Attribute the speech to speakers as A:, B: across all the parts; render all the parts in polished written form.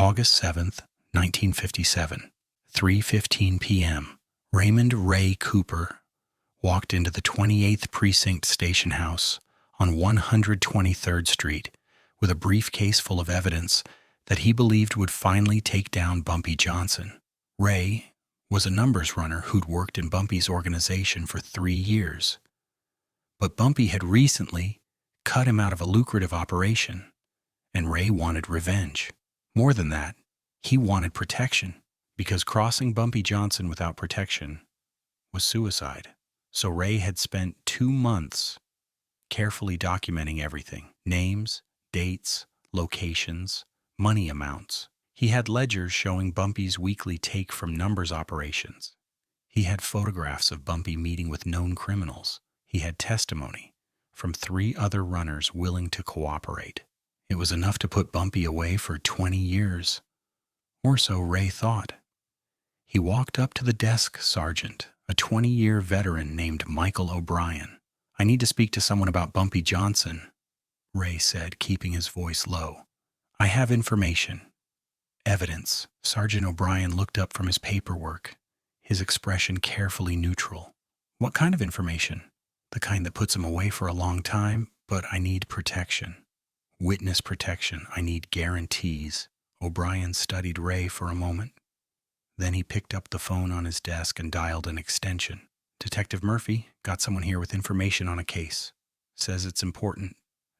A: August 7th, 1957, 3:15 p.m. Raymond Ray Cooper walked into the 28th Precinct station house on 123rd Street with a briefcase full of evidence that he believed would finally take down Bumpy Johnson. Ray was a numbers runner who'd worked in Bumpy's organization for 3 years. But Bumpy had recently cut him out of a lucrative operation, and Ray wanted revenge. More than that, he wanted protection, because crossing Bumpy Johnson without protection was suicide. So Ray had spent 2 months carefully documenting everything: names, dates, locations, money amounts. He had ledgers showing Bumpy's weekly take from numbers operations. He had photographs of Bumpy meeting with known criminals. He had testimony from 3 other runners willing to cooperate. It was enough to put Bumpy away for 20 years, or so Ray thought. He walked up to the desk sergeant, a 20-year veteran named Michael O'Brien. "I need to speak to someone about Bumpy Johnson," Ray said, keeping his voice low. "I have information." "Evidence." Sergeant O'Brien looked up from his paperwork, his expression carefully neutral. "What kind of information?" "The kind that puts him away for a long time, but I need protection. Witness protection. I need guarantees." O'Brien studied Ray for a moment. Then he picked up the phone on his desk and dialed an extension. "Detective Murphy, got someone here with information on a case. Says it's important."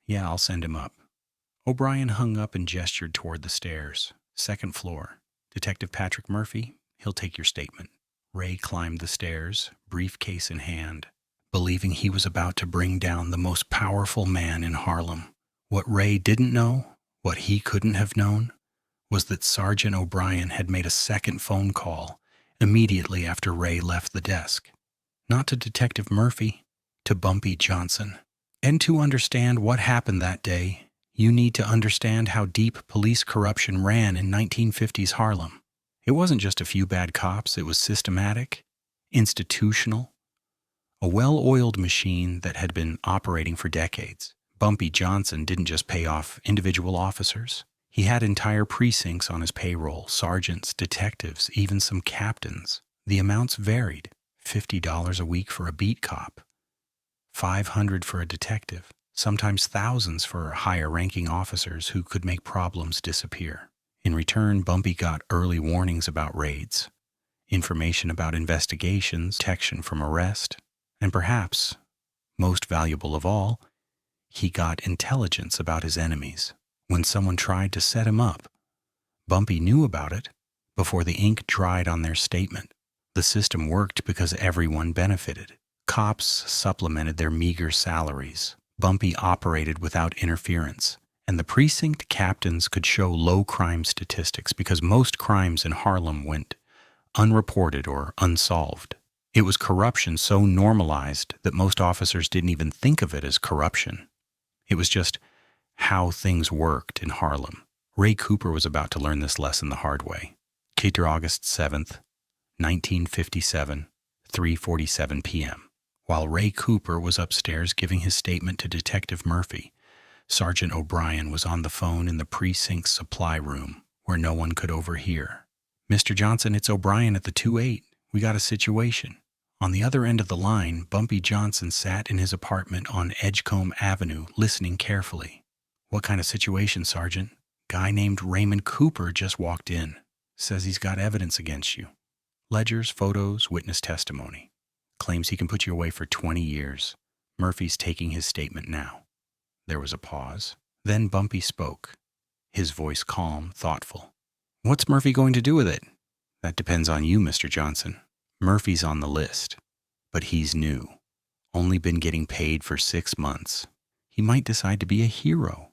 A: "Yeah, I'll send him up." O'Brien hung up and gestured toward the stairs. "Second floor. Detective Patrick Murphy, he'll take your statement." Ray climbed the stairs, briefcase in hand, believing he was about to bring down the most powerful man in Harlem. What Ray didn't know, what he couldn't have known, was that Sergeant O'Brien had made a second phone call immediately after Ray left the desk. Not to Detective Murphy, to Bumpy Johnson. And to understand what happened that day, you need to understand how deep police corruption ran in 1950s Harlem. It wasn't just a few bad cops, it was systematic, institutional, a well-oiled machine that had been operating for decades. Bumpy Johnson didn't just pay off individual officers. He had entire precincts on his payroll, sergeants, detectives, even some captains. The amounts varied: $50 a week for a beat cop, $500 for a detective, sometimes thousands for higher-ranking officers who could make problems disappear. In return, Bumpy got early warnings about raids, information about investigations, protection from arrest, and perhaps, most valuable of all, he got intelligence about his enemies. When someone tried to set him up, Bumpy knew about it before the ink dried on their statement. The system worked because everyone benefited. Cops supplemented their meager salaries. Bumpy operated without interference, and the precinct captains could show low crime statistics because most crimes in Harlem went unreported or unsolved. It was corruption so normalized that most officers didn't even think of it as corruption. It was just how things worked in Harlem. Ray Cooper was about to learn this lesson the hard way. Cater August 7th, 1957, 3:47 p.m. While Ray Cooper was upstairs giving his statement to Detective Murphy, Sergeant O'Brien was on the phone in the precinct supply room where no one could overhear. "Mr. Johnson, it's O'Brien at the 2-8. We got a situation." On the other end of the line, Bumpy Johnson sat in his apartment on Edgecombe Avenue, listening carefully. "What kind of situation, Sergeant?" "Guy named Raymond Cooper just walked in. Says he's got evidence against you. Ledgers, photos, witness testimony. Claims he can put you away for 20 years. Murphy's taking his statement now." There was a pause. Then Bumpy spoke, his voice calm, thoughtful. "What's Murphy going to do with it?" "That depends on you, Mr. Johnson. Murphy's on the list, but he's new. Only been getting paid for 6 months. He might decide to be a hero,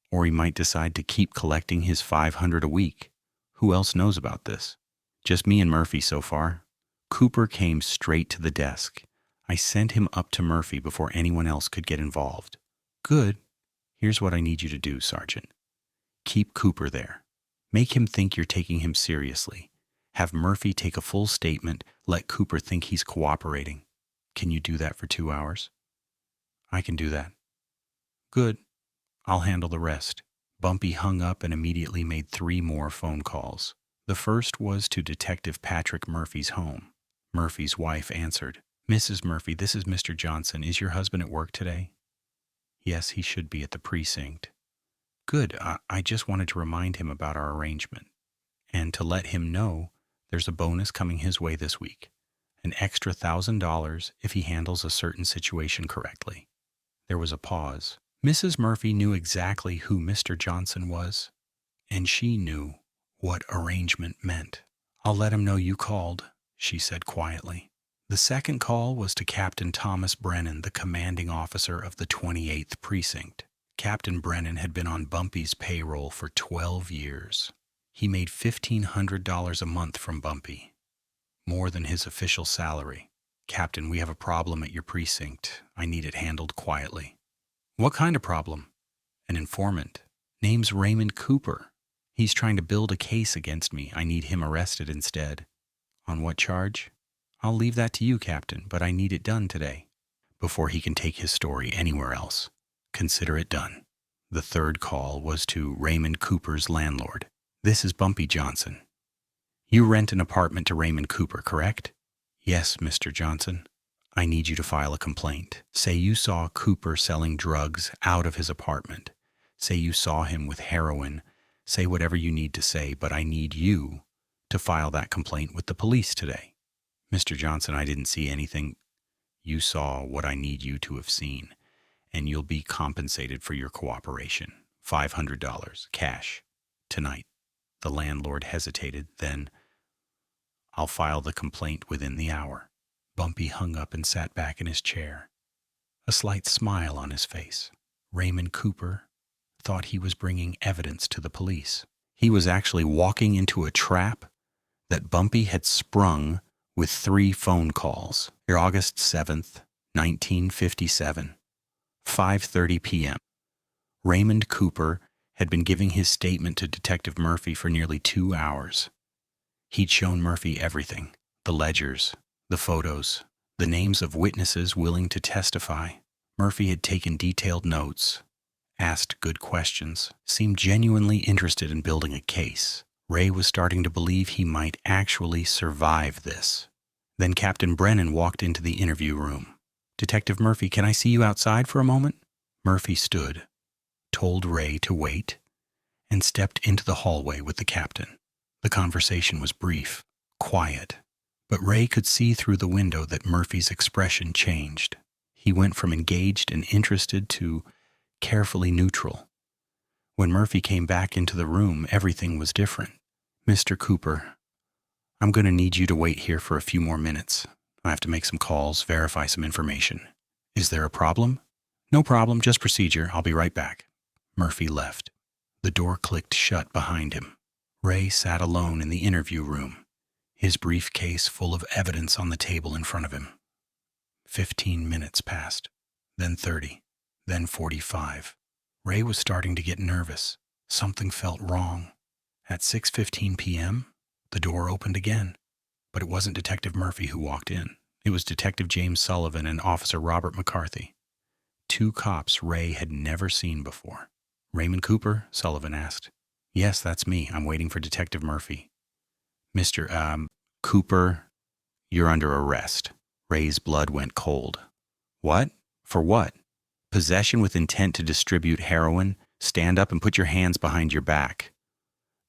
A: or he might decide to keep collecting his $500 a week. Who else knows about this? Just me and Murphy so far." Cooper came straight to the desk. "I sent him up to Murphy before anyone else could get involved." "Good. Here's what I need you to do, Sergeant. Keep Cooper there. Make him think you're taking him seriously. Have Murphy take a full statement. Let Cooper think he's cooperating. Can you do that for 2 hours?" "I can do that." "Good. I'll handle the rest." Bumpy hung up and immediately made 3 more phone calls. The first was to Detective Patrick Murphy's home. Murphy's wife answered. "Mrs. Murphy, this is Mr. Johnson. Is your husband at work today?" "Yes, he should be at the precinct." "Good. I just wanted to remind him about our arrangement and to let him know there's a bonus coming his way this week, an extra $1,000 if he handles a certain situation correctly." There was a pause. Mrs. Murphy knew exactly who Mr. Johnson was, and she knew what arrangement meant. "I'll let him know you called," she said quietly. The second call was to Captain Thomas Brennan, the commanding officer of the 28th Precinct. Captain Brennan had been on Bumpy's payroll for 12 years. He made $1,500 a month from Bumpy, more than his official salary. "Captain, we have a problem at your precinct. I need it handled quietly." "What kind of problem?" "An informant. Name's Raymond Cooper. He's trying to build a case against me. I need him arrested instead." "On what charge?" "I'll leave that to you, Captain, but I need it done today, before he can take his story anywhere else. Consider it done." The third call was to Raymond Cooper's landlord. "This is Bumpy Johnson. You rent an apartment to Raymond Cooper, correct?" "Yes, Mr. Johnson." "I need you to file a complaint. Say you saw Cooper selling drugs out of his apartment. Say you saw him with heroin. Say whatever you need to say, but I need you to file that complaint with the police today." "Mr. Johnson, I didn't see anything." "You saw what I need you to have seen, and you'll be compensated for your cooperation. $500, cash, tonight." The landlord hesitated, then, "I'll file the complaint within the hour." Bumpy hung up and sat back in his chair, a slight smile on his face. Raymond Cooper thought he was bringing evidence to the police. He was actually walking into a trap that Bumpy had sprung with 3 phone calls. August 7th, 1957, 5:30 p.m. Raymond Cooper had been giving his statement to Detective Murphy for nearly 2 hours. He'd shown Murphy everything: the ledgers, the photos, the names of witnesses willing to testify. Murphy had taken detailed notes, asked good questions, seemed genuinely interested in building a case. Ray was starting to believe he might actually survive this. Then Captain Brennan walked into the interview room. "Detective Murphy, can I see you outside for a moment?" Murphy stood, told Ray to wait, and stepped into the hallway with the captain. The conversation was brief, quiet, but Ray could see through the window that Murphy's expression changed. He went from engaged and interested to carefully neutral. When Murphy came back into the room, everything was different. "Mr. Cooper, I'm going to need you to wait here for a few more minutes. I have to make some calls, verify some information." "Is there a problem?" "No problem, just procedure. I'll be right back." Murphy left. The door clicked shut behind him. Ray sat alone in the interview room, his briefcase full of evidence on the table in front of him. 15 minutes passed, then 30, then 45. Ray was starting to get nervous. Something felt wrong. At 6:15 p.m., the door opened again. But it wasn't Detective Murphy who walked in. It was Detective James Sullivan and Officer Robert McCarthy, 2 cops Ray had never seen before. "Raymond Cooper?" Sullivan asked. "Yes, that's me. I'm waiting for Detective Murphy." Mr. Cooper, you're under arrest." Ray's blood went cold. "What? For what?" "Possession with intent to distribute heroin. Stand up and put your hands behind your back."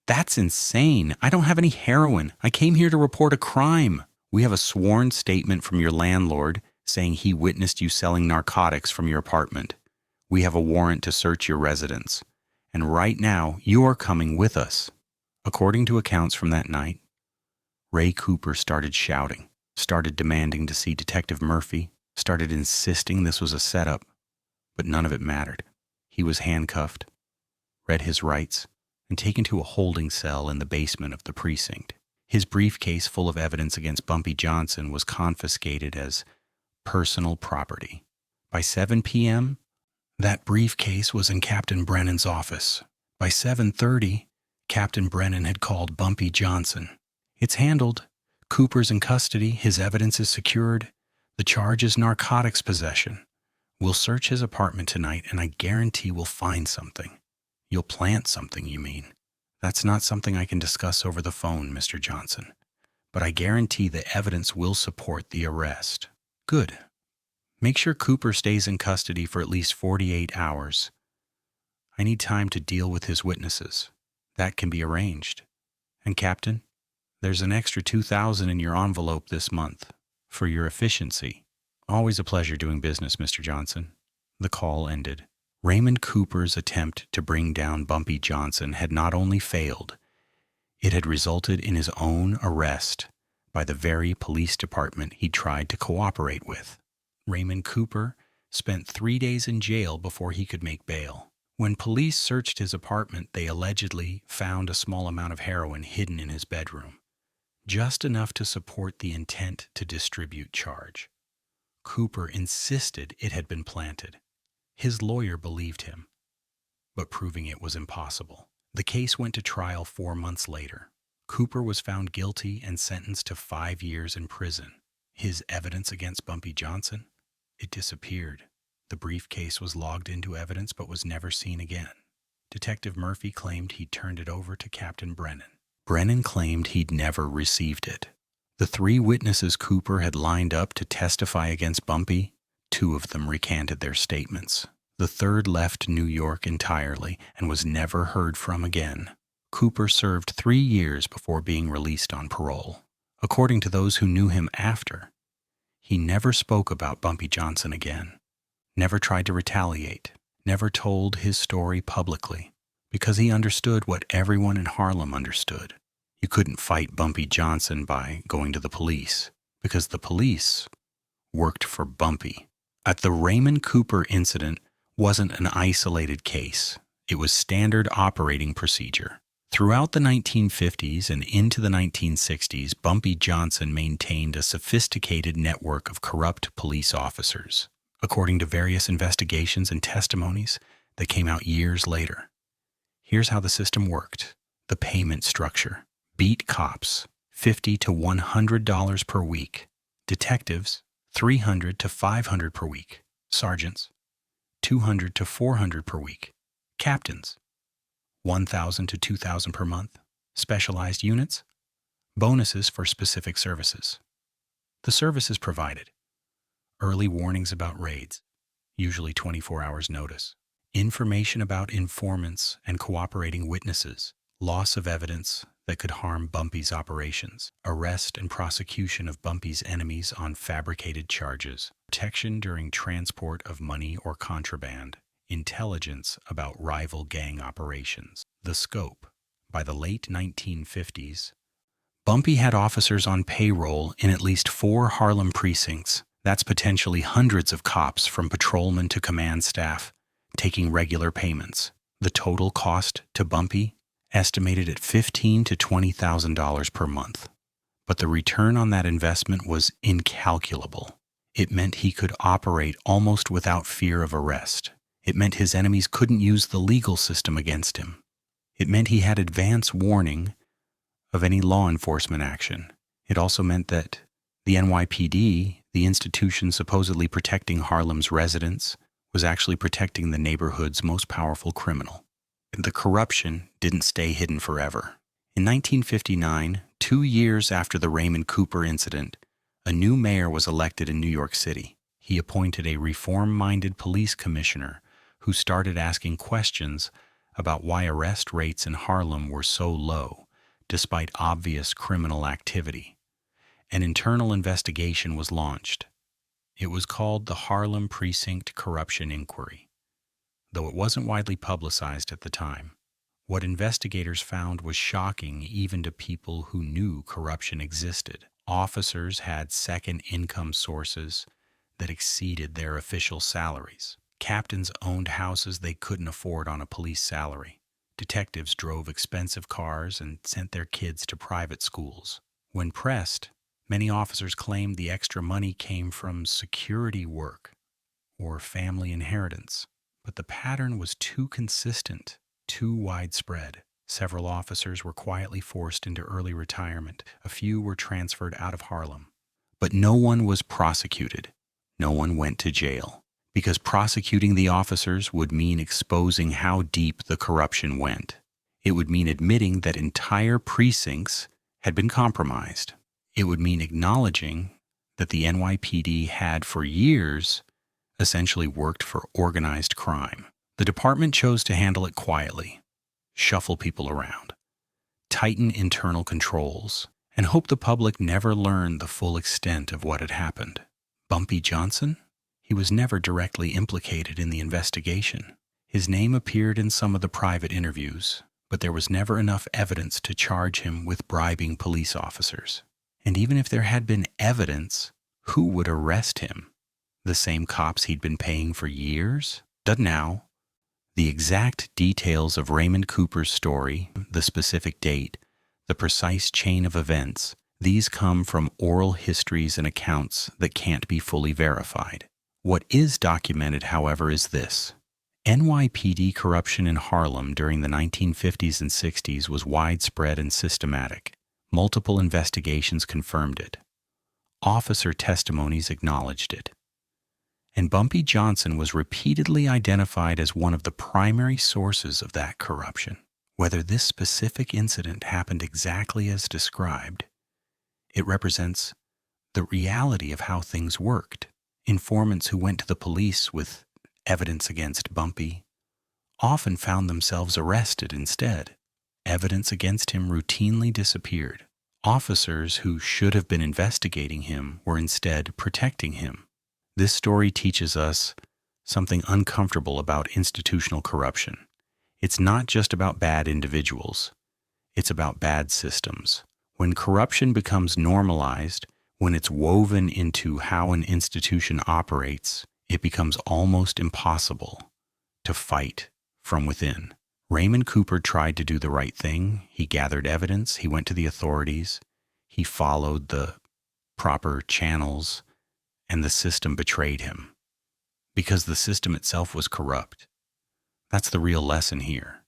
A: "That's insane. I don't have any heroin. I came here to report a crime." "We have a sworn statement from your landlord saying he witnessed you selling narcotics from your apartment. We have a warrant to search your residence. And right now, you are coming with us." According to accounts from that night, Ray Cooper started shouting, started demanding to see Detective Murphy, started insisting this was a setup, but none of it mattered. He was handcuffed, read his rights, and taken to a holding cell in the basement of the precinct. His briefcase full of evidence against Bumpy Johnson was confiscated as personal property. By 7 p.m., that briefcase was in Captain Brennan's office. By 7:30, Captain Brennan had called Bumpy Johnson. "It's handled. Cooper's in custody. His evidence is secured. The charge is narcotics possession. We'll search his apartment tonight, and I guarantee we'll find something. You'll plant something, you mean? That's not something I can discuss over the phone, Mr. Johnson. But I guarantee the evidence will support the arrest. Good. Make sure Cooper stays in custody for at least 48 hours. I need time to deal with his witnesses. That can be arranged. And Captain, there's an extra $2,000 in your envelope this month for your efficiency. Always a pleasure doing business, Mr. Johnson. The call ended. Raymond Cooper's attempt to bring down Bumpy Johnson had not only failed, it had resulted in his own arrest by the very police department he tried to cooperate with. Raymond Cooper spent 3 days in jail before he could make bail. When police searched his apartment, they allegedly found a small amount of heroin hidden in his bedroom, just enough to support the intent to distribute charge. Cooper insisted it had been planted. His lawyer believed him, but proving it was impossible. The case went to trial 4 months later. Cooper was found guilty and sentenced to 5 years in prison. His evidence against Bumpy Johnson? It disappeared. The briefcase was logged into evidence but was never seen again. Detective Murphy claimed he'd turned it over to Captain Brennan. Brennan claimed he'd never received it. The 3 witnesses Cooper had lined up to testify against Bumpy, 2 of them recanted their statements. The 3rd left New York entirely and was never heard from again. Cooper served 3 years before being released on parole. According to those who knew him after, he never spoke about Bumpy Johnson again, never tried to retaliate, never told his story publicly, because he understood what everyone in Harlem understood. You couldn't fight Bumpy Johnson by going to the police, because the police worked for Bumpy. At the Raymond Cooper incident wasn't an isolated case. It was standard operating procedure. Throughout the 1950s and into the 1960s, Bumpy Johnson maintained a sophisticated network of corrupt police officers, according to various investigations and testimonies that came out years later. Here's how the system worked. The payment structure. Beat cops, $50 to $100 per week. Detectives, $300 to $500 per week. Sergeants, $200 to $400 per week. Captains, $1,000 to $2,000 per month. Specialized units, bonuses for specific services. The services provided: early warnings about raids, usually 24 hours notice, information about informants and cooperating witnesses, loss of evidence that could harm Bumpy's operations, arrest and prosecution of Bumpy's enemies on fabricated charges, protection during transport of money or contraband, intelligence about rival gang operations. The scope. By the late 1950s, Bumpy had officers on payroll in at least 4 Harlem precincts. That's potentially hundreds of cops from patrolmen to command staff, taking regular payments. The total cost to Bumpy? Estimated at $15,000 to $20,000 per month. But the return on that investment was incalculable. It meant he could operate almost without fear of arrest. It meant his enemies couldn't use the legal system against him. It meant he had advance warning of any law enforcement action. It also meant that the NYPD, the institution supposedly protecting Harlem's residents, was actually protecting the neighborhood's most powerful criminal. The corruption didn't stay hidden forever. In 1959, 2 years after the Raymond Cooper incident, a new mayor was elected in New York City. He appointed a reform-minded police commissioner who started asking questions about why arrest rates in Harlem were so low, despite obvious criminal activity. An internal investigation was launched. It was called the Harlem Precinct Corruption Inquiry, though it wasn't widely publicized at the time. What investigators found was shocking even to people who knew corruption existed. Officers had second income sources that exceeded their official salaries. Captains owned houses they couldn't afford on a police salary. Detectives drove expensive cars and sent their kids to private schools. When pressed, many officers claimed the extra money came from security work or family inheritance. But the pattern was too consistent, too widespread. Several officers were quietly forced into early retirement. A few were transferred out of Harlem. But no one was prosecuted. No one went to jail. because prosecuting the officers would mean exposing how deep the corruption went. It would mean admitting that entire precincts had been compromised. It would mean acknowledging that the NYPD had for years essentially worked for organized crime. The department chose to handle it quietly, shuffle people around, tighten internal controls, and hope the public never learned the full extent of what had happened. Bumpy Johnson? He was never directly implicated in the investigation. His name appeared in some of the private interviews, but there was never enough evidence to charge him with bribing police officers. And even if there had been evidence, who would arrest him? The same cops he'd been paying for years? But now, the exact details of Raymond Cooper's story, the specific date, the precise chain of events, these come from oral histories and accounts that can't be fully verified. What is documented, however, is this. NYPD corruption in Harlem during the 1950s and 60s was widespread and systematic. Multiple investigations confirmed it. Officer testimonies acknowledged it. And Bumpy Johnson was repeatedly identified as one of the primary sources of that corruption. Whether this specific incident happened exactly as described, it represents the reality of how things worked. Informants who went to the police with evidence against Bumpy often found themselves arrested instead. Evidence against him routinely disappeared. Officers who should have been investigating him were instead protecting him. This story teaches us something uncomfortable about institutional corruption. It's not just about bad individuals. It's about bad systems. When corruption becomes normalized, when it's woven into how an institution operates, it becomes almost impossible to fight from within. Raymond Cooper tried to do the right thing. He gathered evidence. He went to the authorities. He followed the proper channels, and the system betrayed him because the system itself was corrupt. That's the real lesson here.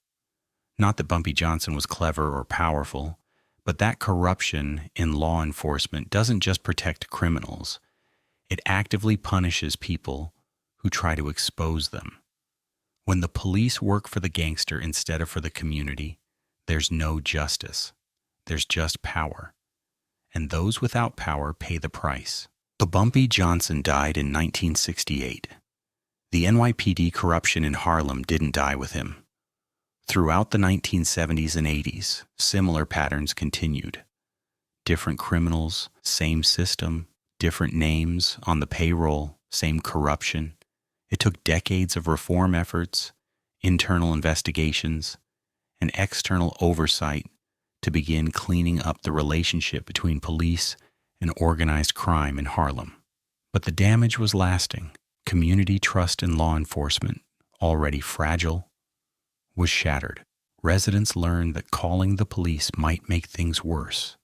A: Not that Bumpy Johnson was clever or powerful, but that corruption in law enforcement doesn't just protect criminals. It actively punishes people who try to expose them. When the police work for the gangster instead of for the community, there's no justice. There's just power. And those without power pay the price. So Bumpy Johnson died in 1968. The NYPD corruption in Harlem didn't die with him. Throughout the 1970s and 80s, similar patterns continued. Different criminals, same system, different names on the payroll, same corruption. It took decades of reform efforts, internal investigations, and external oversight to begin cleaning up the relationship between police and organized crime in Harlem. But the damage was lasting. Community trust in law enforcement, already fragile, was shattered. Residents learned that calling the police might make things worse,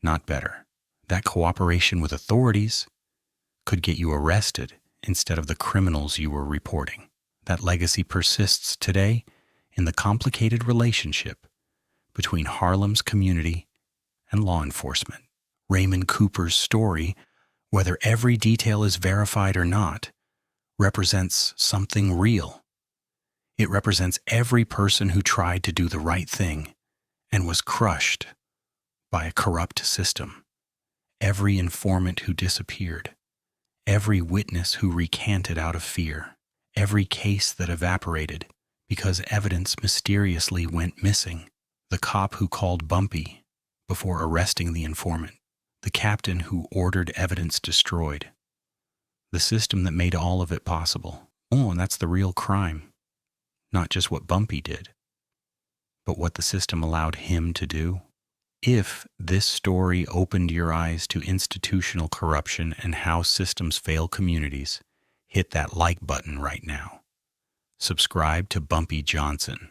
A: not better. That cooperation with authorities could get you arrested instead of the criminals you were reporting. That legacy persists today in the complicated relationship between Harlem's community and law enforcement. Raymond Cooper's story, whether every detail is verified or not, represents something real. It represents every person who tried to do the right thing and was crushed by a corrupt system. Every informant who disappeared. Every witness who recanted out of fear. Every case that evaporated because evidence mysteriously went missing. The cop who called Bumpy before arresting the informant. The captain who ordered evidence destroyed. The system that made all of it possible. Oh, and that's the real crime. Not just what Bumpy did, but what the system allowed him to do. If this story opened your eyes to institutional corruption and how systems fail communities, hit that like button right now. Subscribe to Bumpy Johnson,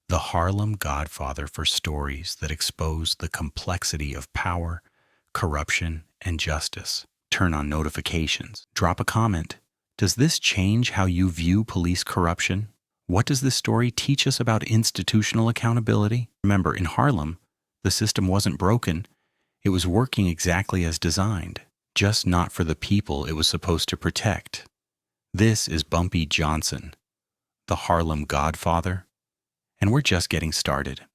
A: the Harlem Godfather for stories that expose the complexity of power, corruption, and justice. Turn on notifications. Drop a comment. Does this change how you view police corruption? What does this story teach us about institutional accountability? Remember, in Harlem, the system wasn't broken. It was working exactly as designed, just not for the people it was supposed to protect. This is Bumpy Johnson, the Harlem Godfather, and we're just getting started.